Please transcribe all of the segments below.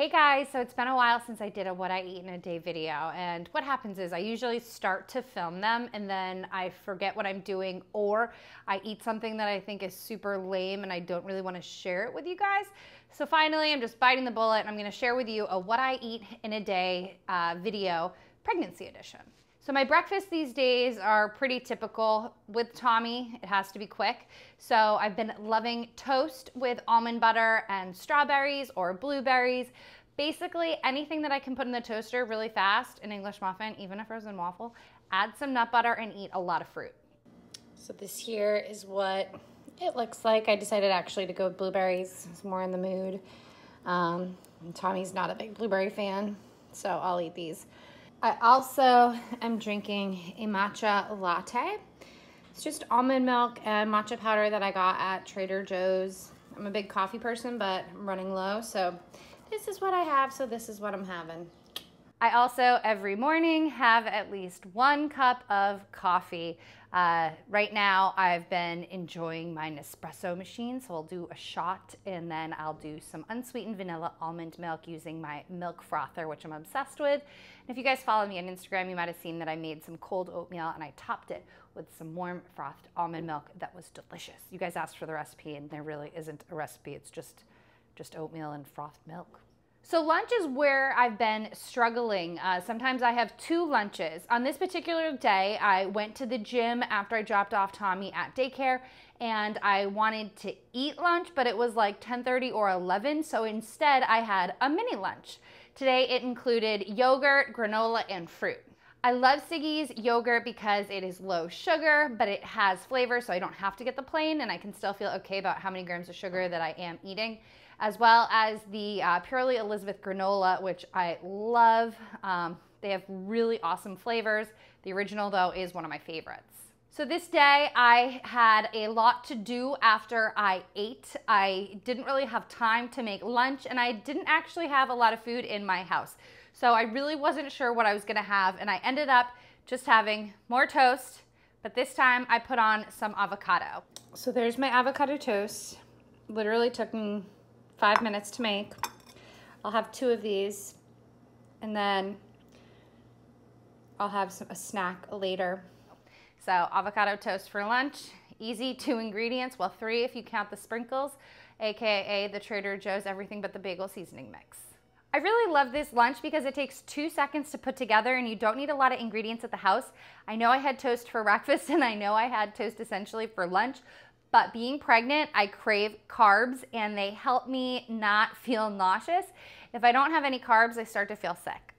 Hey guys, so it's been a while since I did a what I eat in a day video, and what happens is I usually start to film them and then I forget what I'm doing, or I eat something that I think is super lame and I don't really want to share it with you guys. So finally I'm just biting the bullet and I'm going to share with you a what I eat in a day video, pregnancy edition. So my breakfasts these days are pretty typical. With Tommy, it has to be quick. So I've been loving toast with almond butter and strawberries or blueberries. Basically anything that I can put in the toaster really fast, an English muffin, even a frozen waffle, add some nut butter and eat a lot of fruit. So this here is what it looks like. I decided actually to go with blueberries. It's more in the mood. Tommy's not a big blueberry fan, so I'll eat these. I also am drinking a matcha latte. It's just almond milk and matcha powder that I got at Trader Joe's. I'm a big coffee person, but I'm running low, so this is what I have, so this is what I'm having. I also, every morning, have at least 1 cup of coffee. Right now, I've been enjoying my Nespresso machine, so I'll do a shot, and then I'll do some unsweetened vanilla almond milk using my milk frother, which I'm obsessed with. And if you guys follow me on Instagram, you might have seen that I made some cold oatmeal, and I topped it with some warm frothed almond milk that was delicious. You guys asked for the recipe, and there really isn't a recipe. It's just oatmeal and frothed milk. So lunch is where I've been struggling. Sometimes I have 2 lunches. On this particular day, I went to the gym after I dropped off Tommy at daycare, and I wanted to eat lunch, but it was like 10:30 or 11, so instead I had a mini lunch. Today it included yogurt, granola, and fruit. I love Siggy's yogurt because it is low sugar, but it has flavor, so I don't have to get the plain, and I can still feel okay about how many grams of sugar that I am eating, as well as the Purely Elizabeth granola, which I love. They have really awesome flavors. The original, though, is one of my favorites. So this day, I had a lot to do after I ate. I didn't really have time to make lunch, and I didn't actually have a lot of food in my house. So I really wasn't sure what I was gonna have, and I ended up just having more toast, but this time I put on some avocado. So there's my avocado toast. Literally took me 5 minutes to make. I'll have 2 of these, and then I'll have a snack later. So avocado toast for lunch, easy 2 ingredients, well 3 if you count the sprinkles, AKA the Trader Joe's everything but the bagel seasoning mix. I really love this lunch because it takes 2 seconds to put together and you don't need a lot of ingredients at the house. I know I had toast for breakfast and I know I had toast essentially for lunch, but being pregnant, I crave carbs and they help me not feel nauseous. If I don't have any carbs, I start to feel sick.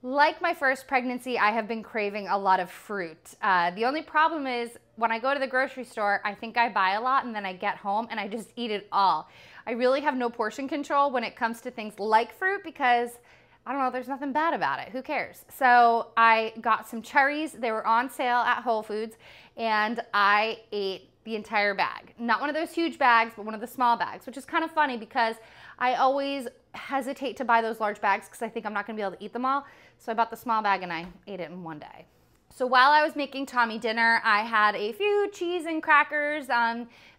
Like my first pregnancy, I have been craving a lot of fruit. The only problem is when I go to the grocery store, I think I buy a lot and then I get home and I just eat it all. I really have no portion control when it comes to things like fruit because, I don't know, there's nothing bad about it. Who cares? So I got some cherries. They were on sale at Whole Foods and I ate the entire bag. Not one of those huge bags, but one of the small bags, which is kind of funny because I always hesitate to buy those large bags because I think I'm not gonna be able to eat them all. So I bought the small bag and I ate it in one day. So while I was making Tommy dinner, I had a few cheese and crackers.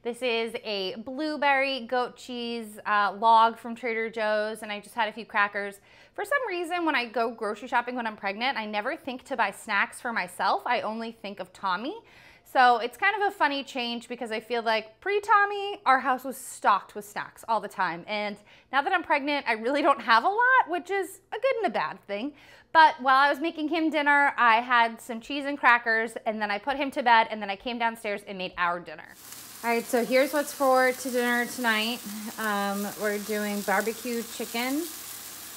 This is a blueberry goat cheese log from Trader Joe's, and I just had a few crackers. For some reason, when I go grocery shopping when I'm pregnant, I never think to buy snacks for myself. I only think of Tommy. So it's kind of a funny change because I feel like pre-Tommy, our house was stocked with snacks all the time. And now that I'm pregnant, I really don't have a lot, which is a good and a bad thing. But while I was making him dinner, I had some cheese and crackers, and then I put him to bed, and then I came downstairs and made our dinner. All right, so here's what's for dinner tonight. We're doing barbecue chicken.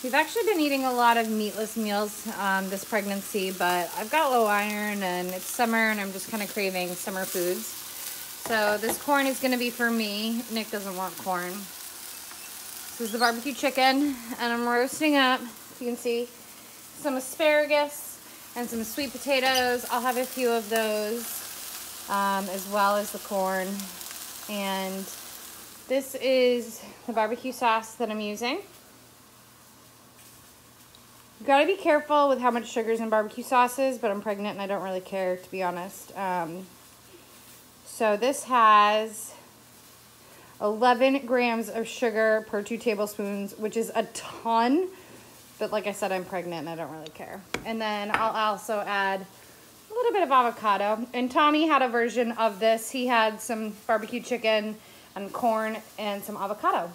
We've actually been eating a lot of meatless meals this pregnancy, but I've got low iron and it's summer and I'm just kind of craving summer foods. So this corn is gonna be for me. Nick doesn't want corn. This is the barbecue chicken and I'm roasting up, if you can see, some asparagus and some sweet potatoes. I'll have a few of those as well as the corn. And this is the barbecue sauce that I'm using. You gotta be careful with how much sugar's in barbecue sauces, but I'm pregnant and I don't really care, to be honest. So this has 11 grams of sugar per 2 tablespoons, which is a ton. But like I said, I'm pregnant and I don't really care. And then I'll also add a little bit of avocado. And Tommy had a version of this. He had some barbecue chicken and corn and some avocado.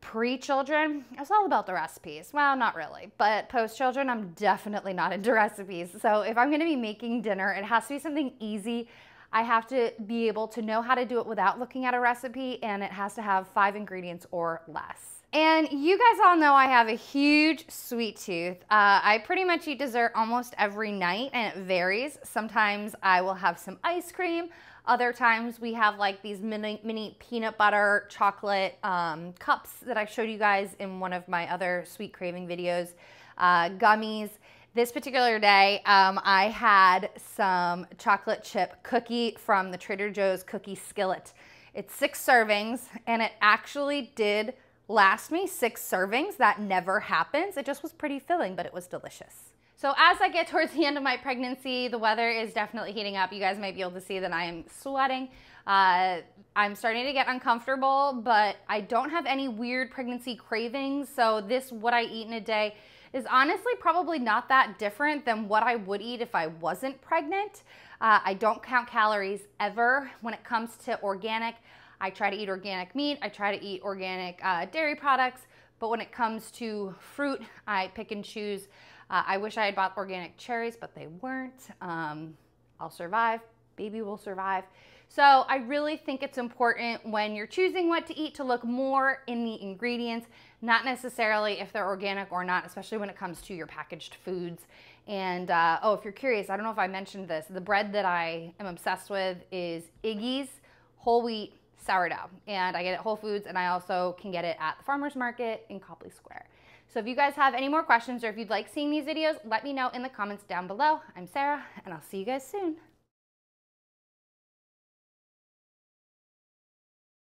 Pre-children, it's all about the recipes. Well, not really, but post-children, I'm definitely not into recipes. So if I'm gonna be making dinner, it has to be something easy. I have to be able to know how to do it without looking at a recipe, and it has to have 5 ingredients or less. And you guys all know I have a huge sweet tooth. I pretty much eat dessert almost every night, and it varies. Sometimes I will have some ice cream. Other times we have like these mini peanut butter chocolate cups that I showed you guys in one of my other sweet craving videos, gummies. This particular day, I had some chocolate chip cookie from the Trader Joe's cookie skillet. It's 6 servings, and it actually did last me 6 servings. That never happens. It just was pretty filling, but it was delicious. So as I get towards the end of my pregnancy, the weather is definitely heating up. You guys might be able to see that I am sweating. I'm starting to get uncomfortable, but I don't have any weird pregnancy cravings. So this, what I eat in a day, is honestly probably not that different than what I would eat if I wasn't pregnant. I don't count calories ever when it comes to organic. I try to eat organic meat. I try to eat organic dairy products. But when it comes to fruit, I pick and choose. I wish I had bought organic cherries, but they weren't. I'll survive. Baby will survive. So I really think it's important when you're choosing what to eat to look more in the ingredients, not necessarily if they're organic or not, especially when it comes to your packaged foods. And oh, if you're curious, I don't know if I mentioned this, the bread that I am obsessed with is Iggy's whole wheat sourdough. And I get it at Whole Foods, and I also can get it at the farmer's market in Copley Square. So if you guys have any more questions or if you'd like seeing these videos, let me know in the comments down below. I'm Sarah, and I'll see you guys soon.